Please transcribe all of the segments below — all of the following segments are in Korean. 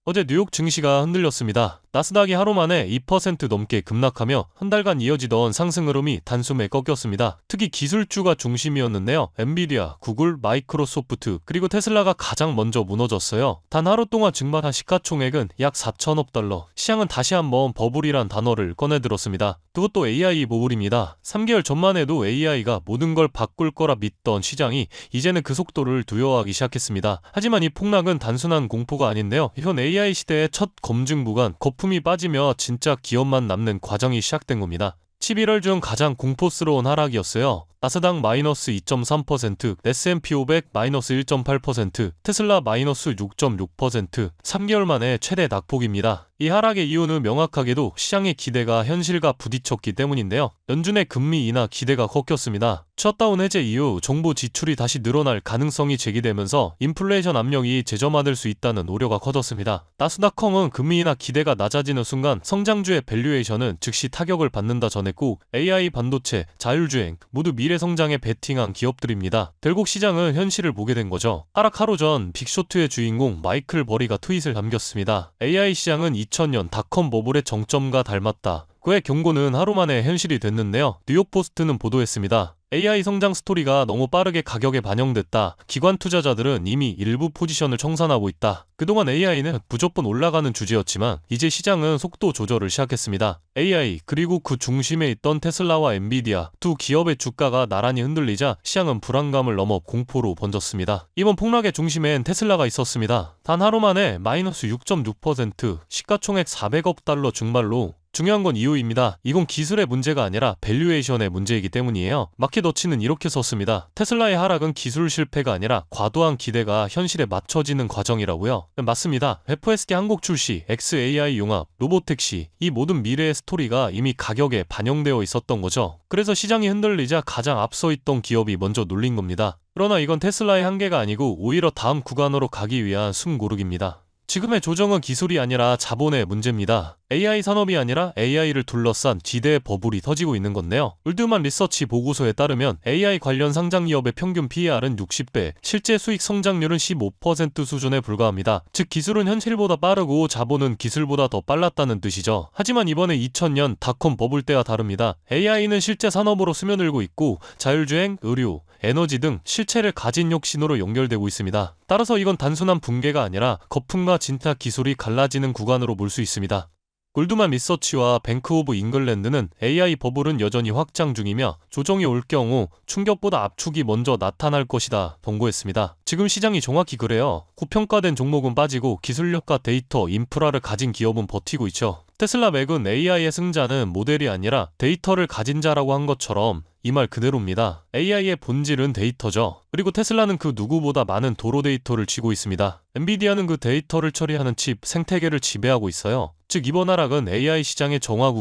어제 뉴욕 증시가 흔들렸습니다. 나스닥이 하루 만에 2% 넘게 급락하며 한 달간 이어지던 상승 흐름이 단숨에 꺾였습니다. 특히 기술주가 중심이었는데요. 엔비디아, 구글, 마이크로소프트, 그리고 테슬라가 가장 먼저 무너졌어요. 단 하루 동안 증발한 시가총액은 약 4천억 달러. 시장은 다시 한번 버블이란 단어를 꺼내들었습니다. 그것도 AI 버블입니다. 3개월 전만 해도 AI가 모든 걸 바꿀 거라 믿던 시장이 이제는 그 속도를 두려워하기 시작했습니다. 하지만 이 폭락은 단순한 공포가 아닌데요. 이번 AI 시대의 첫 검증 구간, 거품이 빠지며 진짜 기업만 남는 과정이 시작된 겁니다. 11월 중 가장 공포스러운 하락이었어요. 나스닥 마이너스 2.3%, S&P 500 마이너스 1.8%, 테슬라 마이너스 6.6%, 3개월 만에 최대 낙폭입니다. 이 하락의 이유는 명확하게도 시장의 기대가 현실과 부딪혔기 때문인데요. 연준의 금리 인하 기대가 꺾였습니다. 셧다운 해제 이후 정부 지출이 다시 늘어날 가능성이 제기되면서 인플레이션 압력이 재점화될 수 있다는 우려가 커졌습니다. 나스닥컴은 금리 인하 기대가 낮아지는 순간 성장주의 밸류에이션은 즉시 타격을 받는다 전했고 AI, 반도체, 자율주행 모두 미래 성장에 베팅한 기업들입니다. 결국 시장은 현실을 보게 된 거죠. 하락 하루 전 빅쇼트의 주인공 마이클 버리가 트윗을 남겼습니다. AI 시장은 2000년 닷컴 버블의 정점과 닮았다. 그의 경고는 하루 만에 현실이 됐는데요. 뉴욕포스트는 보도했습니다. AI 성장 스토리가 너무 빠르게 가격에 반영됐다. 기관 투자자들은 이미 일부 포지션을 청산하고 있다. 그동안 AI는 무조건 올라가는 주제였지만 이제 시장은 속도 조절을 시작했습니다. AI 그리고 그 중심에 있던 테슬라와 엔비디아 두 기업의 주가가 나란히 흔들리자 시장은 불안감을 넘어 공포로 번졌습니다. 이번 폭락의 중심엔 테슬라가 있었습니다. 단 하루 만에 마이너스 6.6%, 시가총액 400억 달러 증발로 중요한 건 이유입니다. 이건 기술의 문제가 아니라 밸류에이션의 문제이기 때문이에요. 마켓워치는 이렇게 썼습니다. 테슬라의 하락은 기술 실패가 아니라 과도한 기대가 현실에 맞춰지는 과정이라고요. 맞습니다. FSD 한국 출시, XAI 융합, 로보택시 이 모든 미래의 스토리가 이미 가격에 반영되어 있었던 거죠. 그래서 시장이 흔들리자 가장 앞서 있던 기업이 먼저 눌린 겁니다. 그러나 이건 테슬라의 한계가 아니고 오히려 다음 구간으로 가기 위한 숨고르기입니다. 지금의 조정은 기술이 아니라 자본의 문제입니다. AI 산업이 아니라 AI를 둘러싼 지대의 버블이 터지고 있는 건데요. 울드만 리서치 보고서에 따르면 AI 관련 상장 기업의 평균 PER은 60배, 실제 수익 성장률은 15% 수준에 불과합니다. 즉 기술은 현실보다 빠르고 자본은 기술보다 더 빨랐다는 뜻이죠. 하지만 이번에 2000년 닷컴 버블 때와 다릅니다. AI는 실제 산업으로 스며들고 있고 자율주행, 의료, 에너지 등 실체를 가진 혁신으로 연결되고 있습니다. 따라서 이건 단순한 붕괴가 아니라 거품과 진짜 기술이 갈라지는 구간으로 볼 수 있습니다. 골드만 리서치와 뱅크 오브 잉글랜드는 AI 버블은 여전히 확장 중이며 조정이 올 경우 충격보다 압축이 먼저 나타날 것이다 경고했습니다. 지금 시장이 정확히 그래요. 고평가된 종목은 빠지고 기술력과 데이터, 인프라를 가진 기업은 버티고 있죠. 테슬라 맥은 AI의 승자는 모델이 아니라 데이터를 가진 자라고 한 것처럼 이 말 그대로입니다. AI의 본질은 데이터죠. 그리고 테슬라는 그 누구보다 많은 도로 데이터를 쥐고 있습니다. 엔비디아는 그 데이터를 처리하는 칩, 생태계를 지배하고 있어요. 즉 이번 하락은 AI 시장의 정화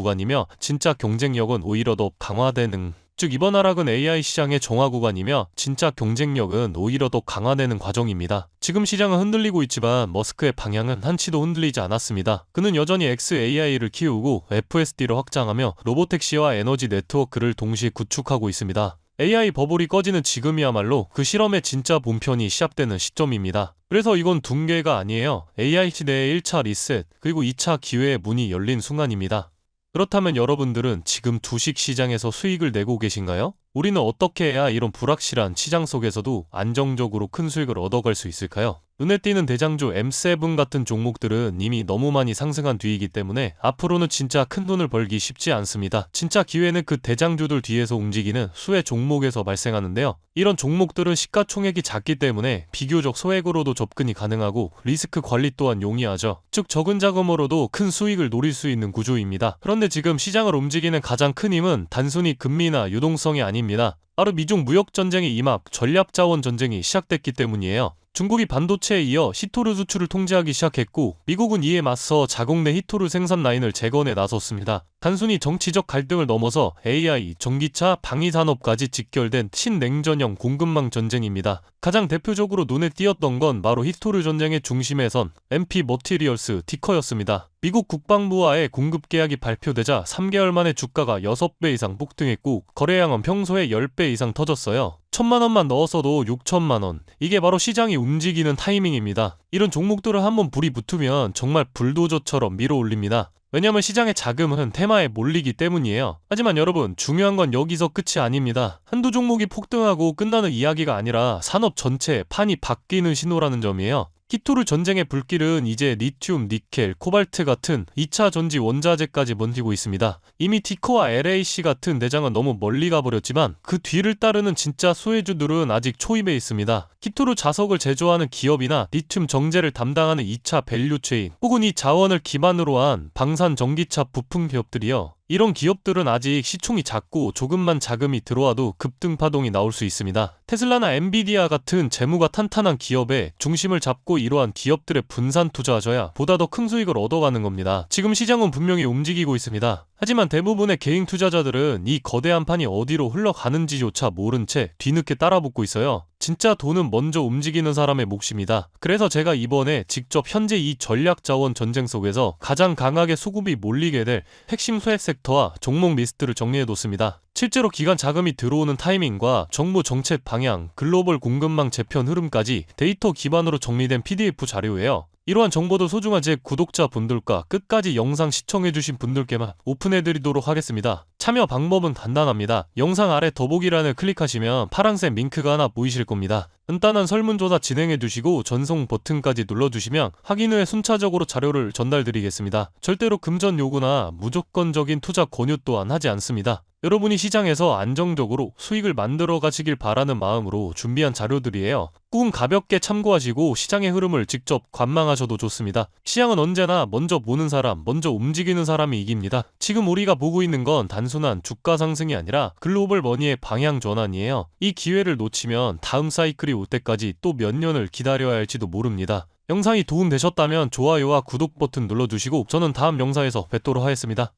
구간이며 진짜 경쟁력은 오히려 더 강화되는 과정입니다. 지금 시장은 흔들리고 있지만 머스크의 방향은 한치도 흔들리지 않았습니다. 그는 여전히 XAI를 키우고 FSD를 확장하며 로보택시와 에너지 네트워크를 동시에 구축하고 있습니다. AI 버블이 꺼지는 지금이야말로 그 실험의 진짜 본편이 시작되는 시점입니다. 그래서 이건 붕괴가 아니에요. AI 시대의 1차 리셋 그리고 2차 기회의 문이 열린 순간입니다. 그렇다면 여러분들은 지금 주식시장에서 수익을 내고 계신가요? 우리는 어떻게 해야 이런 불확실한 시장 속에서도 안정적으로 큰 수익을 얻어갈 수 있을까요? 눈에 띄는 대장주 M7 같은 종목들은 이미 너무 많이 상승한 뒤이기 때문에 앞으로는 진짜 큰 돈을 벌기 쉽지 않습니다. 진짜 기회는 그 대장주들 뒤에서 움직이는 수혜 종목에서 발생하는데요. 이런 종목들은 시가총액이 작기 때문에 비교적 소액으로도 접근이 가능하고 리스크 관리 또한 용이하죠. 즉 적은 자금으로도 큰 수익을 노릴 수 있는 구조입니다. 그런데 지금 시장을 움직이는 가장 큰 힘은 단순히 금리나 유동성이 아닙니다. 바로 미중 무역전쟁의 임합, 전략자원 전쟁이 시작됐기 때문이에요. 중국이 반도체에 이어 히토류 수출을 통제하기 시작했고 미국은 이에 맞서 자국 내 히토류 생산 라인을 재건에 나섰습니다. 단순히 정치적 갈등을 넘어서 AI, 전기차, 방위산업까지 직결된 신냉전형 공급망 전쟁입니다. 가장 대표적으로 눈에 띄었던 건 바로 히토류 전쟁의 중심에 선 MP 머티리얼스 티커였습니다. 미국 국방부와의 공급 계약이 발표되자 3개월 만에 주가가 6배 이상 폭등했고 거래량은 평소에 10배 이상 터졌어요. 1,000만 원만 넣었어도 6천만 원. 이게 바로 시장이 움직이는 타이밍입니다. 이런 종목들을 한번 불이 붙으면 정말 불도저처럼 밀어올립니다. 왜냐면 시장의 자금은 테마에 몰리기 때문이에요. 하지만 여러분, 중요한 건 여기서 끝이 아닙니다. 한두 종목이 폭등하고 끝나는 이야기가 아니라 산업 전체의 판이 바뀌는 신호라는 점이에요. 히토르 전쟁의 불길은 이제 리튬, 니켈, 코발트 같은 2차 전지 원자재까지 번지고 있습니다. 이미 티코와 LAC 같은 대장은 너무 멀리 가버렸지만 그 뒤를 따르는 진짜 수혜주들은 아직 초입에 있습니다. 히토르 자석을 제조하는 기업이나 리튬 정제를 담당하는 2차 밸류체인 혹은 이 자원을 기반으로 한 방산 전기차 부품 기업들이요. 이런 기업들은 아직 시총이 작고 조금만 자금이 들어와도 급등 파동이 나올 수 있습니다. 테슬라나 엔비디아 같은 재무가 탄탄한 기업에 중심을 잡고 이러한 기업들의 분산 투자하셔야 보다 더 큰 수익을 얻어가는 겁니다. 지금 시장은 분명히 움직이고 있습니다. 하지만 대부분의 개인 투자자들은 이 거대한 판이 어디로 흘러가는지조차 모른 채 뒤늦게 따라붙고 있어요. 진짜 돈은 먼저 움직이는 사람의 몫입니다. 그래서 제가 이번에 직접 현재 이 전략자원 전쟁 속에서 가장 강하게 수급이 몰리게 될 핵심 수혜 섹터와 종목 리스트를 정리해뒀습니다. 실제로 기관 자금이 들어오는 타이밍과 정부 정책 방향, 글로벌 공급망 재편 흐름까지 데이터 기반으로 정리된 PDF 자료예요. 이러한 정보도 소중한 제 구독자분들과 끝까지 영상 시청해주신 분들께만 오픈해드리도록 하겠습니다. 참여 방법은 간단합니다. 영상 아래 더보기란을 클릭하시면 파란색 링크가 하나 보이실 겁니다. 간단한 설문조사 진행해두시고 전송 버튼까지 눌러주시면 확인 후에 순차적으로 자료를 전달드리겠습니다. 절대로 금전 요구나 무조건적인 투자 권유 또한 하지 않습니다. 여러분이 시장에서 안정적으로 수익을 만들어 가시길 바라는 마음으로 준비한 자료들이에요. 꾹 가볍게 참고하시고 시장의 흐름을 직접 관망하셔도 좋습니다. 시장은 언제나 먼저 보는 사람, 먼저 움직이는 사람이 이깁니다. 지금 우리가 보고 있는 건 단순한 주가 상승이 아니라 글로벌 머니의 방향 전환이에요. 이 기회를 놓치면 다음 사이클이 올 때까지 또 몇 년을 기다려야 할지도 모릅니다. 영상이 도움되셨다면 좋아요와 구독 버튼 눌러주시고 저는 다음 영상에서 뵙도록 하겠습니다.